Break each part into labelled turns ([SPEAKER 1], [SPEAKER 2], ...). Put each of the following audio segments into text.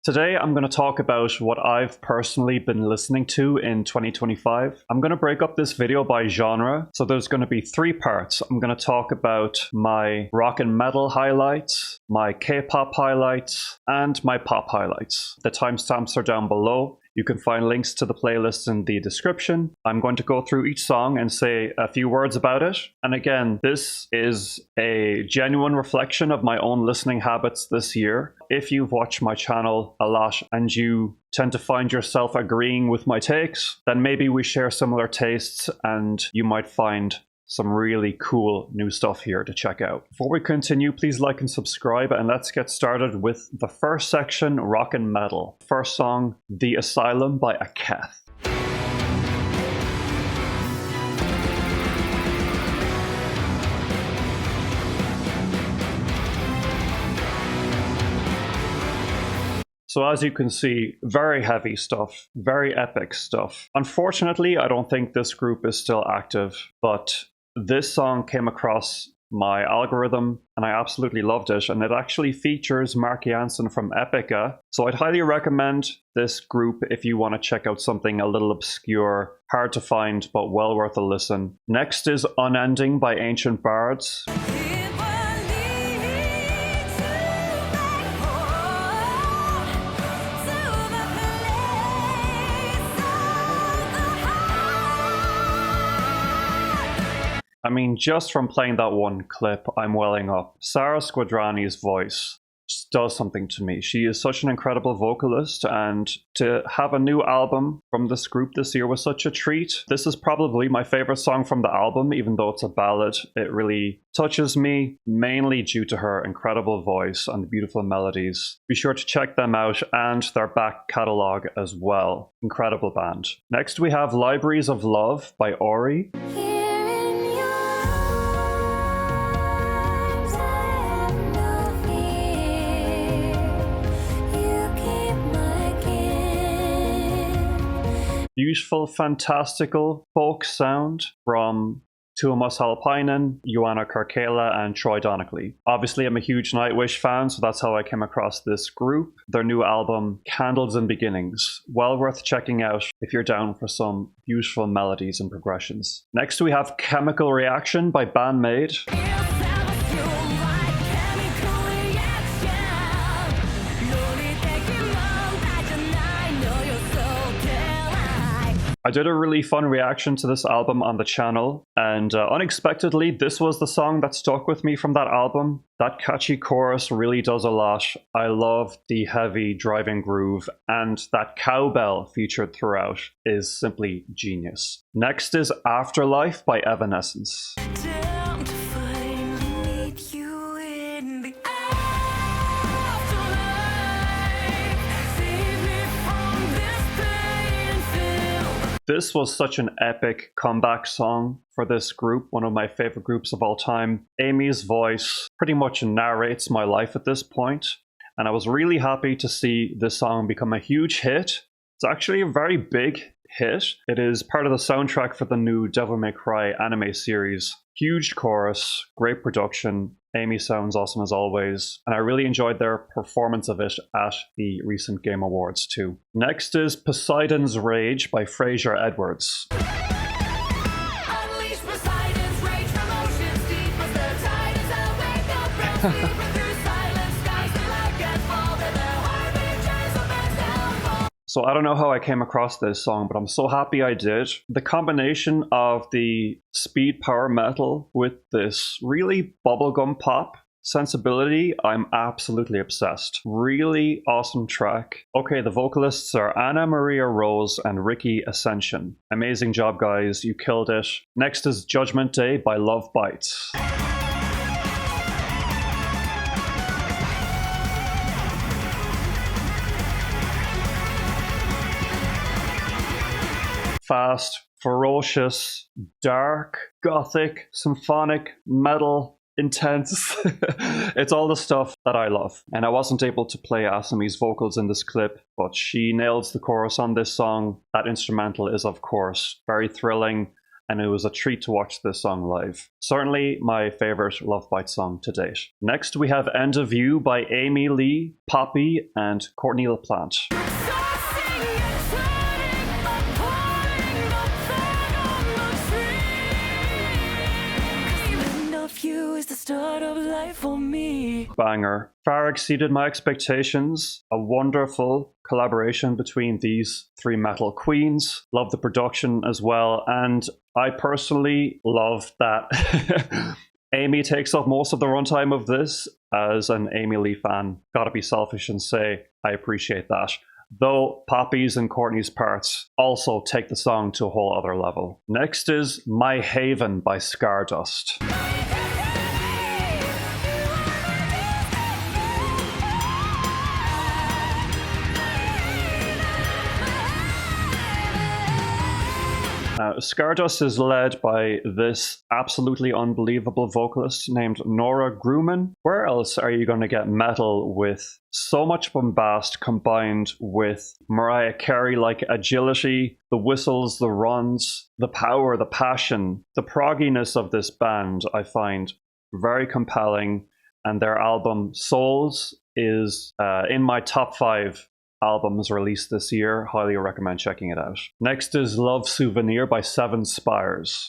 [SPEAKER 1] Today I'm going to talk about what I've personally been listening to in 2025. I'm going to break up this video by genre, so there's going to be 3 parts. I'm going to talk about my rock and metal highlights, my K-pop highlights, and my pop highlights. The timestamps are down below. You can find links to the playlist in the description. I'm going to go through each song and say a few words about it. And again, this is a genuine reflection of my own listening habits this year. If you've watched my channel a lot and you tend to find yourself agreeing with my takes, then maybe we share similar tastes and you might find some really cool new stuff here to check out. Before we continue, please like and subscribe, and let's get started with the first section, rock and metal. First song, The Asylum by AKHETH. So as you can see, very heavy stuff, very epic stuff. Unfortunately, I don't think this group is still active, but this song came across my algorithm and I absolutely loved it, and it actually features Mark Jansen from Epica, so I'd highly recommend this group if you want to check out something a little obscure, hard to find, but well worth a listen. Next is Unending by Ancient Bards. I mean, just from playing that one clip, I'm welling up. Sara Squadrani's voice just does something to me. She is such an incredible vocalist, and to have a new album from this group this year was such a treat. This is probably my favorite song from the album, even though it's a ballad. It really touches me, mainly due to her incredible voice and beautiful melodies. Be sure to check them out and their back catalogue as well. Incredible band. Next we have Libraries of Love by Auri. Beautiful, fantastical folk sound from Tuomo Holopainen, Joanna Karkela, and Troy Donockley. Obviously, I'm a huge Nightwish fan, so that's how I came across this group. Their new album, Candles and Beginnings. Well worth checking out if you're down for some beautiful melodies and progressions. Next, we have Chemical Reaction by BAND-MAID. I did a really fun reaction to this album on the channel, and unexpectedly, this was the song that stuck with me from that album. That catchy chorus really does a lot. I love the heavy driving groove, and that cowbell featured throughout is simply genius. Next is Afterlife by Evanescence. This was such an epic comeback song for this group, one of my favorite groups of all time. Amy's voice pretty much narrates my life at this point, and I was really happy to see this song become a huge hit. It's actually a very big hit. It is part of the soundtrack for the new Devil May Cry anime series. Huge chorus, great production. Amy sounds awesome as always, and I really enjoyed their performance of it at the recent Game Awards too. Next is Poseidon's Rage by Fraser Edwards.
[SPEAKER 2] Unleash Poseidon's rage from oceans deep as the tide is awake, the breath deeper through silent skies, they like and fall to their harbingers of its downfall.
[SPEAKER 1] So I don't know how I came across this song, but I'm so happy I did. The combination of the speed power metal with this really bubblegum pop sensibility, I'm absolutely obsessed. Really awesome track. Okay, the vocalists are Anna Maria Rose and Ricky Ascension. Amazing job, guys. You killed it. Next is Judgment Day by LOVEBITES. Fast, ferocious, dark, gothic, symphonic, metal, intense. It's all the stuff that I love. And I wasn't able to play Asami's vocals in this clip, but she nails the chorus on this song. That instrumental is, of course, very thrilling and it was a treat to watch this song live. Certainly my favorite LOVEBITES song to date. Next we have End of You by Amy Lee, Poppy, and Courtney LaPlante.
[SPEAKER 2] Start of life for me.
[SPEAKER 1] Banger. Far exceeded my expectations. A wonderful collaboration between these three metal queens. Love the production as well, and I personally love that Amy takes up most of the runtime of this. As an Amy Lee fan, gotta be selfish and say I appreciate that. Though Poppy's and Courtney's parts also take the song to a whole other level. Next is My Haven by Scardust. Scardust is led by this absolutely unbelievable vocalist named Nora Grumman. Where else are you going to get metal with so much bombast combined with Mariah Carey-like agility, the whistles, the runs, the power, the passion, the progginess of this band I find very compelling, and their album Souls is in my top 5 albums released this year. Highly recommend checking it out. Next is Love Souvenir by 7 Spires.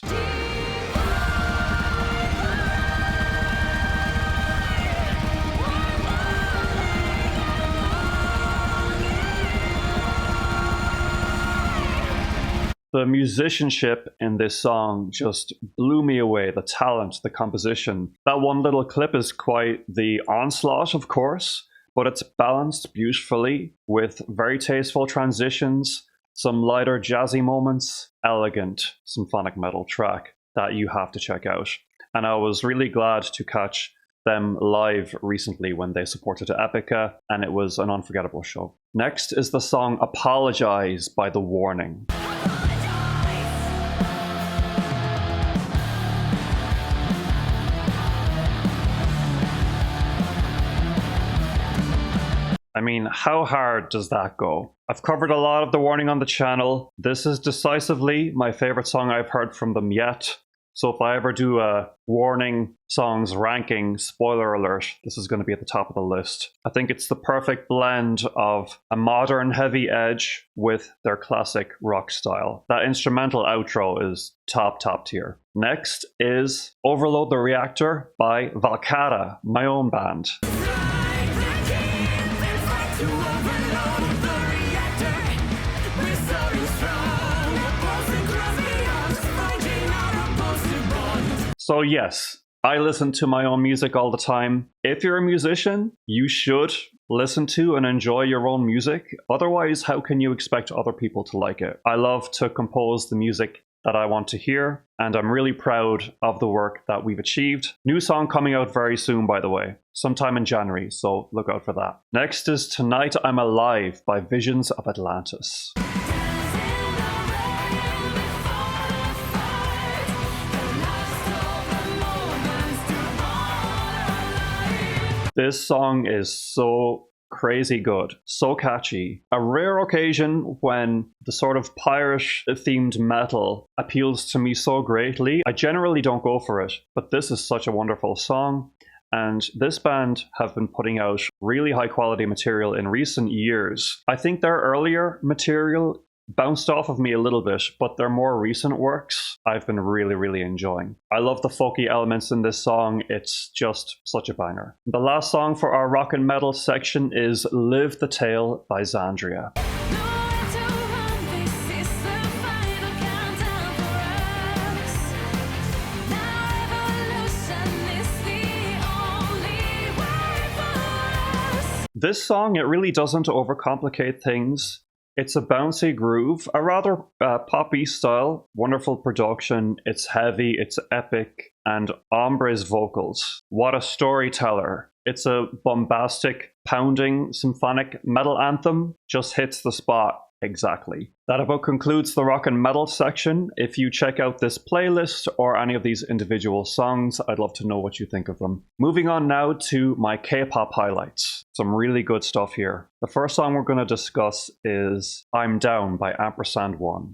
[SPEAKER 1] The musicianship in this song just blew me away. The talent, the composition. That one little clip is quite the onslaught, of course, but it's balanced beautifully with very tasteful transitions, some lighter jazzy moments, elegant symphonic metal track that you have to check out. And I was really glad to catch them live recently when they supported Epica, and it was an unforgettable show. Next is the song Apologize by The Warning. I mean, how hard does that go? I've covered a lot of The Warning on the channel. This is decisively my favorite song I've heard from them yet. So if I ever do a Warning songs ranking, spoiler alert, this is going to be at the top of the list. I think it's the perfect blend of a modern heavy edge with their classic rock style. That instrumental outro is top tier. Next is Overload the Reactor by Valcata, my own band. So yes, I listen to my own music all the time. If you're a musician, you should listen to and enjoy your own music. Otherwise, how can you expect other people to like it? I love to compose the music that I want to hear, and I'm really proud of the work that we've achieved. New song coming out very soon, by the way, sometime in January, so look out for that. Next is Tonight I'm Alive by Visions of Atlantis. This song is so crazy good, so catchy. A rare occasion when the sort of pirate-themed metal appeals to me so greatly. I generally don't go for it, but this is such a wonderful song. And this band have been putting out really high-quality material in recent years. I think their earlier material bounced off of me a little bit, but their more recent works I've been really enjoying. I love the folky elements in this song. It's just such a banger. The last song for our rock and metal section is Live the Tale by Xandria. This song, it really doesn't overcomplicate things. It's a bouncy groove, a rather poppy style, wonderful production, it's heavy, it's epic, and Ombre's vocals. What a storyteller. It's a bombastic, pounding, symphonic metal anthem, just hits the spot exactly. That about concludes the rock and metal section. If you check out this playlist or any of these individual songs, I'd love to know what you think of them. Moving on now to my K-pop highlights. Some really good stuff here. The first song we're going to discuss is I'm Down by AMPERS&ONE.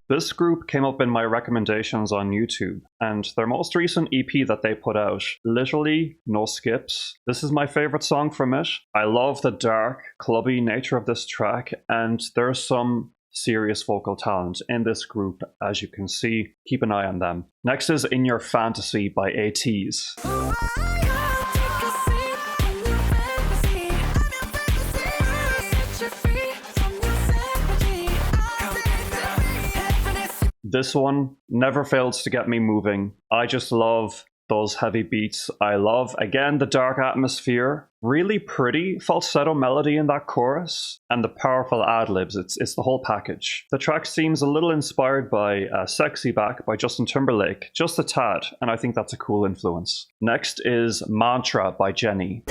[SPEAKER 1] This group came up in my recommendations on YouTube, and their most recent EP that they put out, literally no skips. This is my favorite song from it. I love the dark, clubby nature of this track, and there's some serious vocal talent in this group, as you can see. Keep an eye on them. Next is In Your Fantasy by ATEEZ. This one never fails to get me moving. I just love those heavy beats. I love, again, the dark atmosphere. Really pretty falsetto melody in that chorus. And the powerful ad-libs. It's the whole package. The track seems a little inspired by Sexy Back by Justin Timberlake. Just a tad. And I think that's a cool influence. Next is Mantra by JENNIE.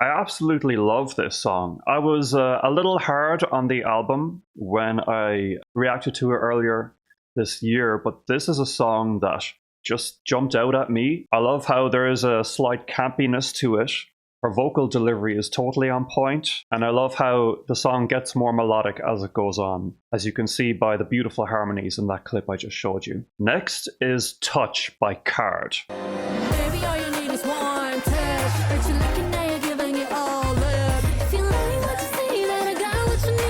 [SPEAKER 1] I absolutely love this song. I was a little hard on the album when I reacted to it earlier this year, but this is a song that just jumped out at me. I love how there is a slight campiness to it. Her vocal delivery is totally on point, and I love how the song gets more melodic as it goes on, as you can see by the beautiful harmonies in that clip I just showed you. Next is Touch by Card.
[SPEAKER 2] Baby, all you need is one touch. But you're looking now, you're giving it all up. If you like what you see, then I got what you need.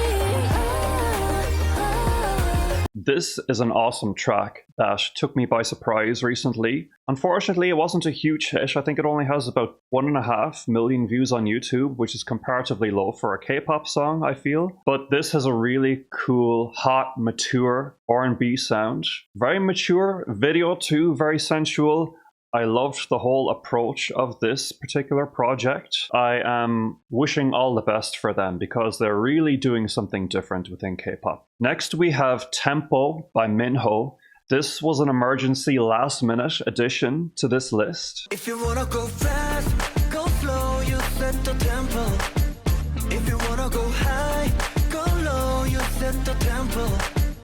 [SPEAKER 1] This is an awesome track that took me by surprise recently. Unfortunately, it wasn't a huge hit. I think it only has about 1.5 million views on YouTube, which is comparatively low for a K-pop song, I feel. But this has a really cool, hot, mature R&B sound. Very mature video too, very sensual. I loved the whole approach of this particular project. I am wishing all the best for them because they're really doing something different within K-pop. Next we have Tempo by MINHO. This was an emergency last-minute addition to this list.
[SPEAKER 3] If you wanna go fast, go slow, you set the tempo. If you wanna go high, go low, you set the tempo.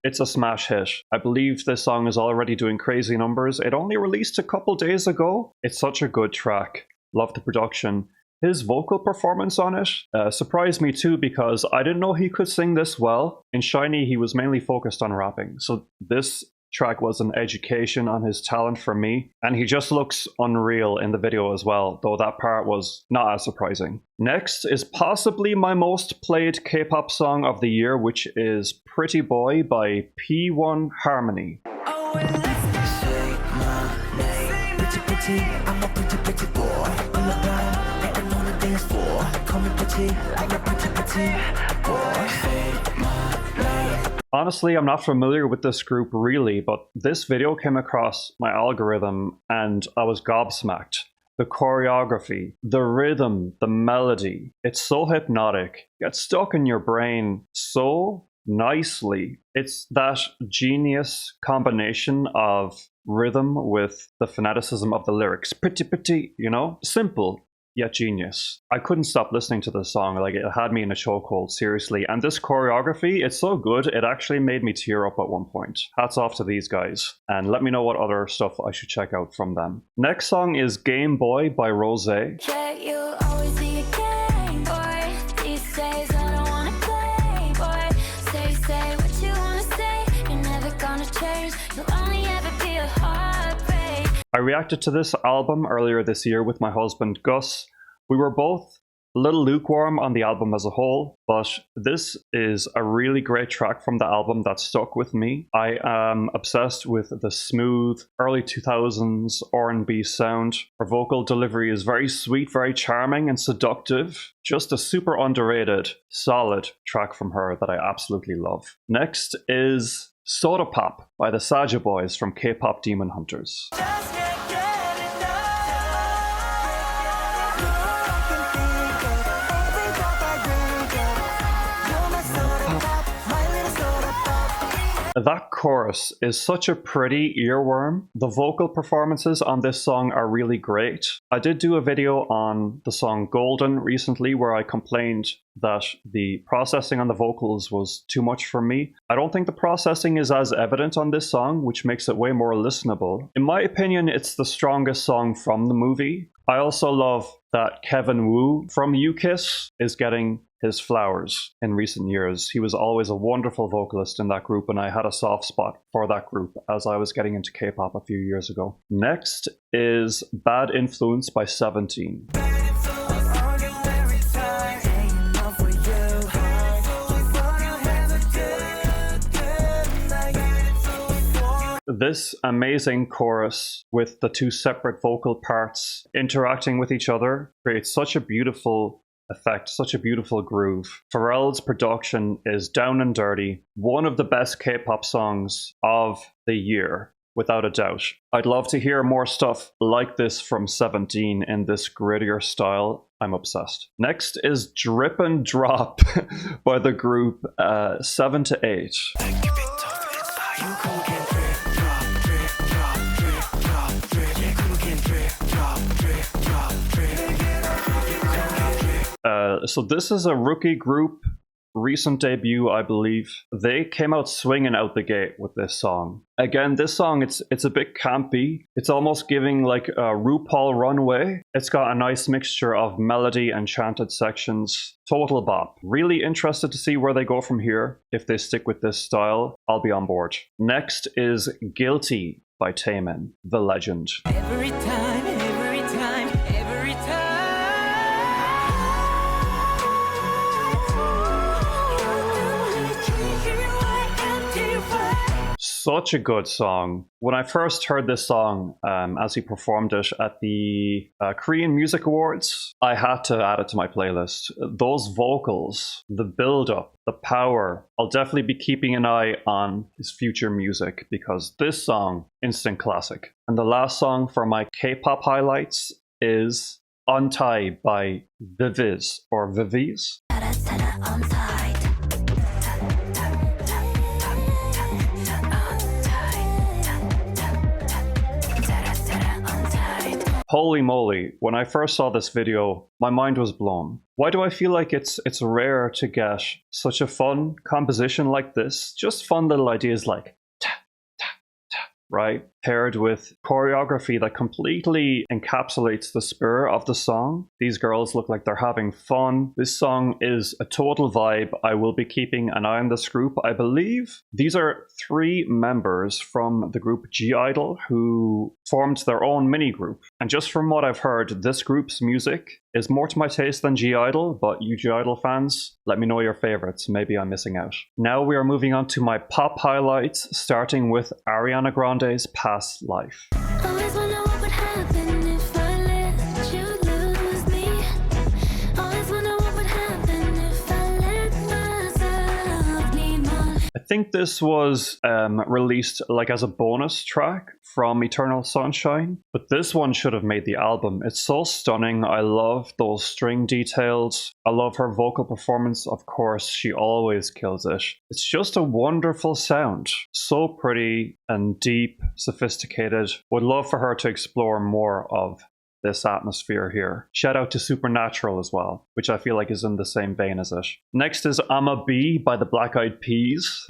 [SPEAKER 1] It's a smash hit. I believe this song is already doing crazy numbers. It only released a couple days ago. It's such a good track. Love the production. His vocal performance on it surprised me too because I didn't know he could sing this well. In SHINee, he was mainly focused on rapping. So this track was an education on his talent for me, and he just looks unreal in the video as well, though that part was not as surprising. Next is possibly my most played K-pop song of the year, which is Pretty Boy by P1Harmony.
[SPEAKER 2] Oh, and let's
[SPEAKER 3] Say my name, pretty pretty, I'm a pretty boy. On the ground, rapping on the dance floor. Call me pretty, like a pretty boy. Say my name.
[SPEAKER 1] Honestly, I'm not familiar with this group really, but this video came across my algorithm and I was gobsmacked. The choreography, the rhythm, the melody, it's so hypnotic. Gets stuck in your brain so nicely. It's that genius combination of rhythm with the phoneticism of the lyrics. Pretty, you know? Simple, yet genius. I couldn't stop listening to this song. Like, it had me in a chokehold, seriously. And this choreography, it's so good, it actually made me tear up at one point. Hats off to these guys. And let me know what other stuff I should check out from them. Next song is Game Boy by ROSÉ.
[SPEAKER 2] Yeah, you always be a game boy. These days I don't wanna play, boy. Say what you wanna say. You're never gonna change. You'll only ever be a heartbreak.
[SPEAKER 1] I reacted to this album earlier this year with my husband Gus. We were both a little lukewarm on the album as a whole, but this is a really great track from the album that stuck with me. I am obsessed with the smooth early 2000s R&B sound. Her vocal delivery is very sweet, very charming and seductive. Just a super underrated, solid track from her that I absolutely love. Next is Soda Pop by the Saja Boys from K-pop Demon Hunters.
[SPEAKER 3] Just can't get enough. Every drop I drink, you're my soda pop, my little soda pop.
[SPEAKER 1] That chorus is such a pretty earworm. The vocal performances on this song are really great. I did do a video on the song Golden recently where I complained that the processing on the vocals was too much for me. I don't think the processing is as evident on this song, which makes it way more listenable. In my opinion, it's the strongest song from the movie. I also love that Kevin Wu from UKISS is getting his flowers in recent years. He was always a wonderful vocalist in that group, and I had a soft spot for that group as I was getting into K-pop a few years ago. Next is Bad Influence by 17. This amazing chorus with the two separate vocal parts interacting with each other creates such a beautiful effect, such a beautiful groove. Pharrell's production is down and dirty, one of the best K-pop songs of the year, without a doubt. I'd love to hear more stuff like this from 17 in this grittier style. I'm obsessed. Next is Drip and Drop by the group 7 to 8. So this is a rookie group, recent debut, I believe. They came out swinging out the gate with this song. Again, this song, it's a bit campy. It's almost giving like a RuPaul Runway. It's got a nice mixture of melody and chanted sections. Total bop. Really interested to see where they go from here. If they stick with this style, I'll be on board. Next is Guilty by Taemin, the legend.
[SPEAKER 3] Every time, every time, every time.
[SPEAKER 1] Such a good song. When I first heard this song as he performed it at the Korean Music Awards, I had to add it to my playlist. Those vocals, the build-up, the power. I'll definitely be keeping an eye on his future music because this song, instant classic. And the last song for my K-pop highlights is Untie by Viviz or Viviz. Holy moly, when I first saw this video, my mind was blown. Why do I feel like it's rare to get such a fun composition like this? Just fun little ideas like ta, ta, ta, right? Paired with choreography that completely encapsulates the spirit of the song. These girls look like they're having fun. This song is a total vibe. I will be keeping an eye on this group. I believe these are 3 members from the group G-Idol who formed their own mini group. And just from what I've heard, this group's music is more to my taste than G-Idol, but you G-Idol fans, let me know your favorites. Maybe I'm missing out. Now we are moving on to my pop highlights, starting with Ariana Grande's Past Life.
[SPEAKER 2] Always wonder what would happen if I let you lose me. Always wonder what would happen if I let myself need more.
[SPEAKER 1] I think this was released like as a bonus track from Eternal Sunshine, but this one should have made the album. It's so stunning. I love those string details. I love her vocal performance. Of course, she always kills it. It's just a wonderful sound. So pretty and deep, sophisticated. Would love for her to explore more of this atmosphere here. Shout out to Supernatural as well, which I feel like is in the same vein as it. Next is I'ma Be by the Black Eyed Peas.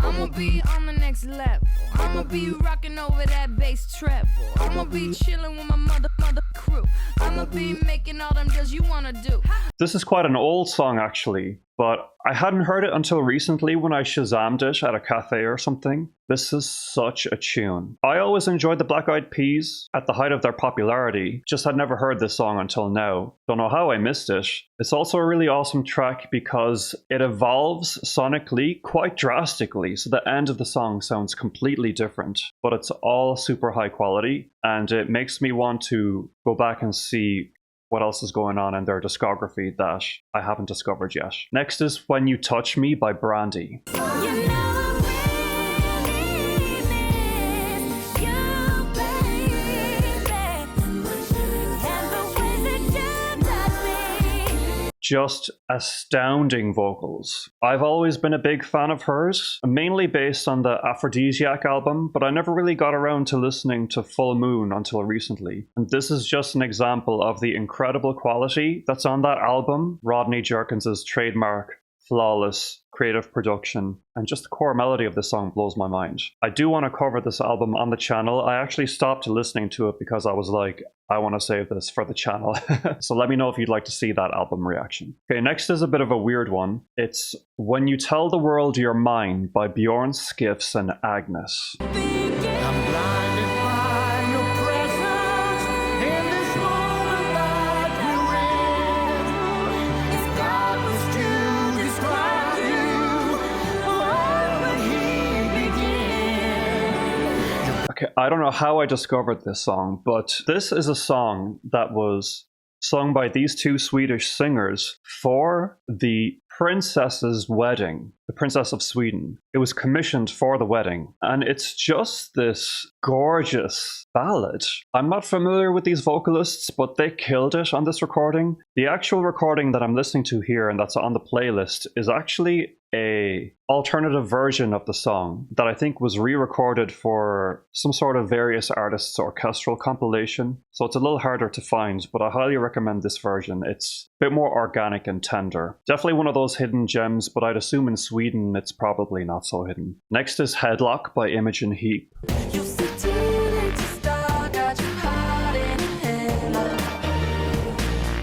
[SPEAKER 4] I'ma be on the next level. I'ma be rocking over that bass treble. I'ma be chilling with my mother crew. I'ma be making all them deals you wanna do.
[SPEAKER 1] This is quite an old song actually, but I hadn't heard it until recently when I Shazammed it at a cafe or something. This is such a tune. I always enjoyed the Black Eyed Peas at the height of their popularity, just had never heard this song until now. Don't know how I missed it. It's also a really awesome track because it evolves sonically quite drastically, so the end of the song sounds completely different, but it's all super high quality, and it makes me want to go back and see what else is going on in their discography that I haven't discovered yet. Next is When You Touch Me by Brandy.
[SPEAKER 2] You know really miss you, baby. And the way that you touch me.
[SPEAKER 1] just astounding vocals. I've always been a big fan of hers, mainly based on the Aphrodisiac album, but I never really got around to listening to Full Moon until recently. And this is just an example of the incredible quality that's on that album. Rodney Jerkins' trademark, flawless creative production, and just the core melody of this song blows my mind. I do want to cover this album on the channel. I actually stopped listening to it because I was like, I want to save this for the channel. So let me know if you'd like to see that album reaction. Okay, next is a bit of a weird one. It's When You Tell the World You're Mine by Bjorn Skifs and Agnes.
[SPEAKER 3] I'm blinded by your presence in this moment that we're in. If God was to describe you, where would he begin?
[SPEAKER 1] Okay, I don't know how I discovered this song, but this is a song that was sung by these two Swedish singers for the princess's wedding, the Princess of Sweden. It was commissioned for the wedding, and it's just this gorgeous ballad. I'm not familiar with these vocalists, but they killed it on this recording. The actual recording that I'm listening to here and that's on the playlist is actually a alternative version of the song that I think was re-recorded for some sort of various artists orchestral compilation. So it's a little harder to find, but I highly recommend this version. It's a bit more organic and tender. Definitely one of those hidden gems, but I'd assume in Sweden it's probably not so hidden. Next is Headlock by Imogen Heap.
[SPEAKER 3] You sit too late to start, got your heart in a headlock.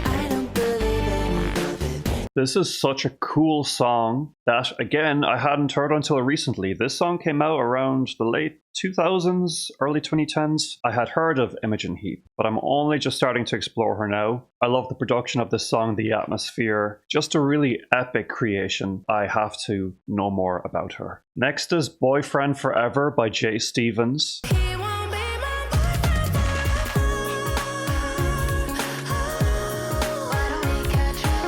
[SPEAKER 3] I don't believe any of it.
[SPEAKER 1] This is such a cool song that, again, I hadn't heard until recently. This song came out around the late 2000s, early 2010s. I had heard of Imogen Heap, but I'm only just starting to explore her now. I love the production of this song, the atmosphere, just a really epic creation. I have to know more about her. Next is Boyfriend Forever by Jay Stevens.
[SPEAKER 4] He won't be my boyfriend forever. Why don't we catch up?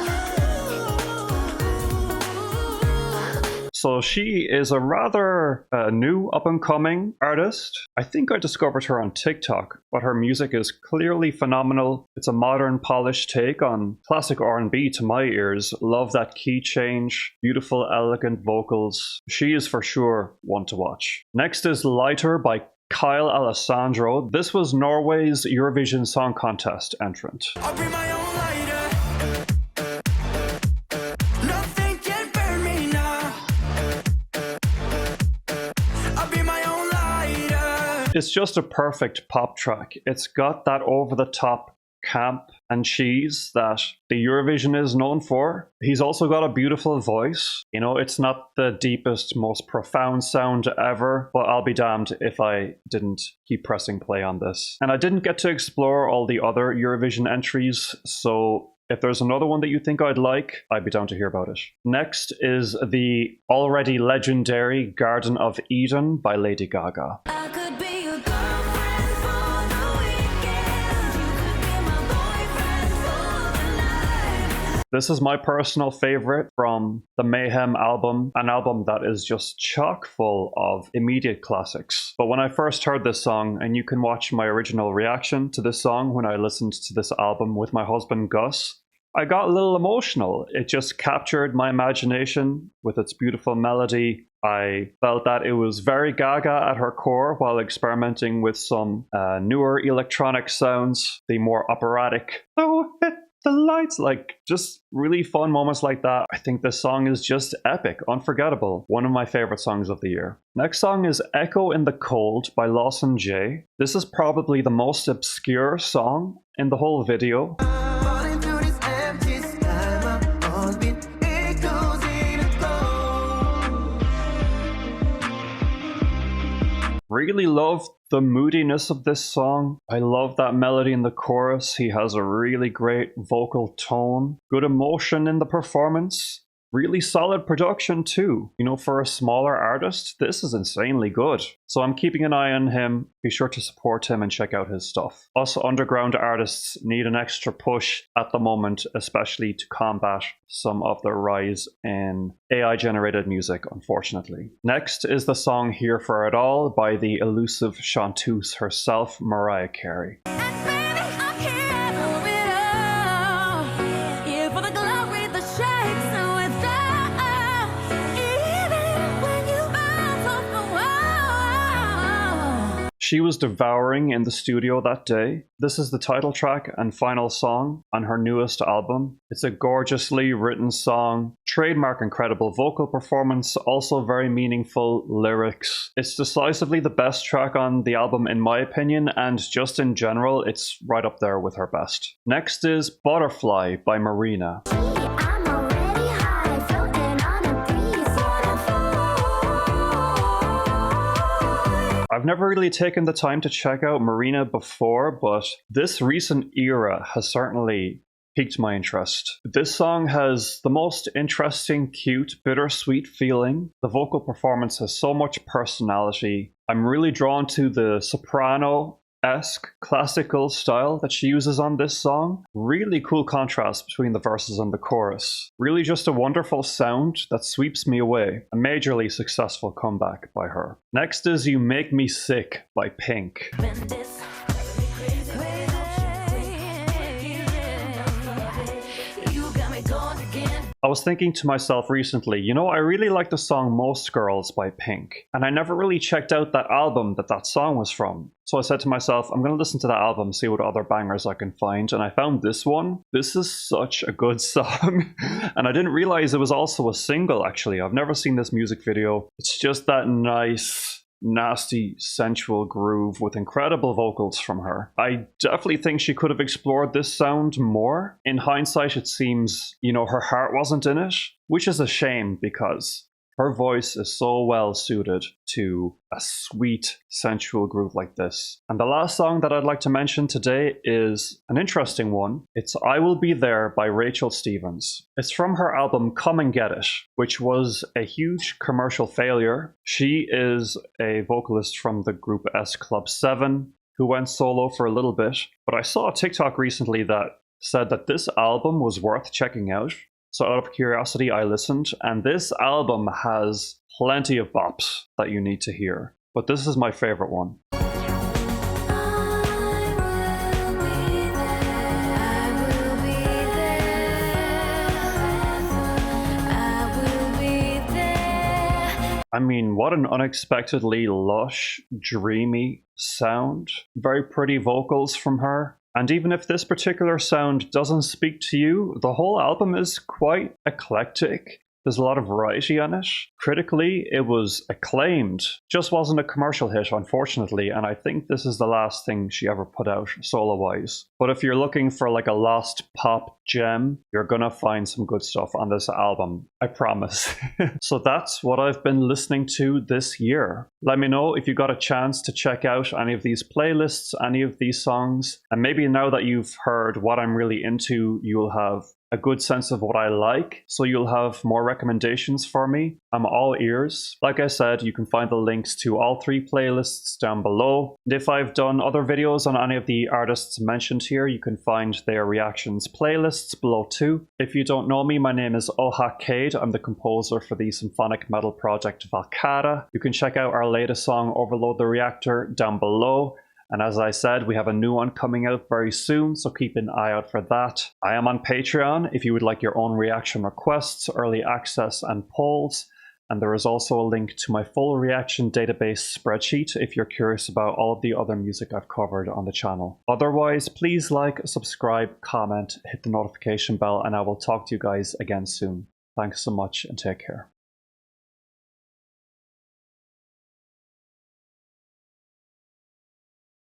[SPEAKER 1] So she is a rather new up-and-coming artist. I think I discovered her on TikTok, but her music is clearly phenomenal. It's a modern, polished take on classic R&B to my ears. Love that key change, beautiful, elegant vocals. She is for sure one to watch. Next is Lighter by Kyle Alessandro. This was Norway's Eurovision Song Contest entrant.
[SPEAKER 3] I'll bring my own lighter. Nothing can burn me now. I'll be my own lighter.
[SPEAKER 1] It's just a perfect pop track. It's got that over-the-top camp and cheese that the Eurovision is known for. He's also got a beautiful voice. You know, it's not the deepest, most profound sound ever, but I'll be damned if I didn't keep pressing play on this. And I didn't get to explore all the other Eurovision entries, so if there's another one that you think I'd like, I'd be down to hear about it. Next is the already legendary Garden of Eden by Lady Gaga.
[SPEAKER 2] I could be your girlfriend for the weekend. You could be my boyfriend for the night.
[SPEAKER 1] This is my personal favorite from the Mayhem album, an album that is just chock full of immediate classics. But when I first heard this song, and you can watch my original reaction to this song when I listened to this album with my husband Gus, I got a little emotional. It just captured my imagination with its beautiful melody. I felt that it was very Gaga at her core while experimenting with some newer electronic sounds, the more operatic, oh, hit the lights, like just really fun moments like that. I think this song is just epic, unforgettable. One of my favorite songs of the year. Next song is Echo in the Cold by Lawson J. This is probably the most obscure song in the whole video.
[SPEAKER 3] Falling through this empty sky, my heartbeat echoes in a cold.
[SPEAKER 1] Really love the moodiness of this song. I love that melody in the chorus. He has a really great vocal tone, good emotion in the performance. Really solid production too. You know, for a smaller artist, this is insanely good. So I'm keeping an eye on him. Be sure to support him and check out his stuff. Us underground artists need an extra push at the moment, especially to combat some of the rise in AI-generated music, unfortunately. Next is the song Here for It All by the elusive chanteuse herself, Mariah Carey.
[SPEAKER 2] And baby, I'm here for it all. Here for the glory, the
[SPEAKER 1] she was devouring in the studio that day. This is the title track and final song on her newest album. It's a gorgeously written song, trademark incredible vocal performance, also very meaningful lyrics. It's decisively the best track on the album in my opinion, and just in general, it's right up there with her best. Next is Butterfly by Marina. I've never really taken the time to check out Marina before, but this recent era has certainly piqued my interest. This song has the most interesting, cute, bittersweet feeling. The vocal performance has so much personality. I'm really drawn to the soprano-esque classical style that she uses on this song. Really cool contrast between the verses and the chorus. Really just a wonderful sound that sweeps me away. A majorly successful comeback by her. Next is You Make Me Sick by Pink. I was thinking to myself recently, you know, I really like the song Most Girls by Pink, and I never really checked out that album that song was from. So I said to myself, I'm going to listen to that album, see what other bangers I can find, and I found this one. This is such a good song, and I didn't realize it was also a single, actually. I've never seen this music video. It's just that nice, nasty, sensual groove with incredible vocals from her. I definitely think she could have explored this sound more. In hindsight, it seems, you know, her heart wasn't in it, which is a shame because her voice is so well suited to a sweet, sensual groove like this. And the last song that I'd like to mention today is an interesting one. It's I Will Be There by Rachel Stevens. It's from her album Come and Get It, which was a huge commercial failure. She is a vocalist from the group S Club 7 who went solo for a little bit. But I saw a TikTok recently that said that this album was worth checking out. So out of curiosity, I listened, and this album has plenty of bops that you need to hear. But this is my favorite one. I mean, what an unexpectedly lush, dreamy sound. Very pretty vocals from her. And even if this particular sound doesn't speak to you, the whole album is quite eclectic. There's a lot of variety on it. Critically, it was acclaimed. Just wasn't a commercial hit, unfortunately, and I think this is the last thing she ever put out solo-wise. But if you're looking for like a lost pop gem, you're gonna find some good stuff on this album, I promise. So that's what I've been listening to this year. Let me know if you got a chance to check out any of these playlists, any of these songs, and maybe now that you've heard what I'm really into, you'll have a good sense of what I like, so you'll have more recommendations for me. I'm all ears. Like I said, you can find the links to all 3 playlists down below. And if I've done other videos on any of the artists mentioned here, you can find their reactions playlists below too. If you don't know me, my name is AKHETH. I'm the composer for the symphonic metal project Valcata. You can check out our latest song, Overload the Reactor, down below. And as I said, we have a new one coming out very soon, so keep an eye out for that. I am on Patreon if you would like your own reaction requests, early access, and polls. And there is also a link to my full reaction database spreadsheet if you're curious about all of the other music I've covered on the channel. Otherwise, please like, subscribe, comment, hit the notification bell, and I will talk to you guys again soon. Thanks so much and take care.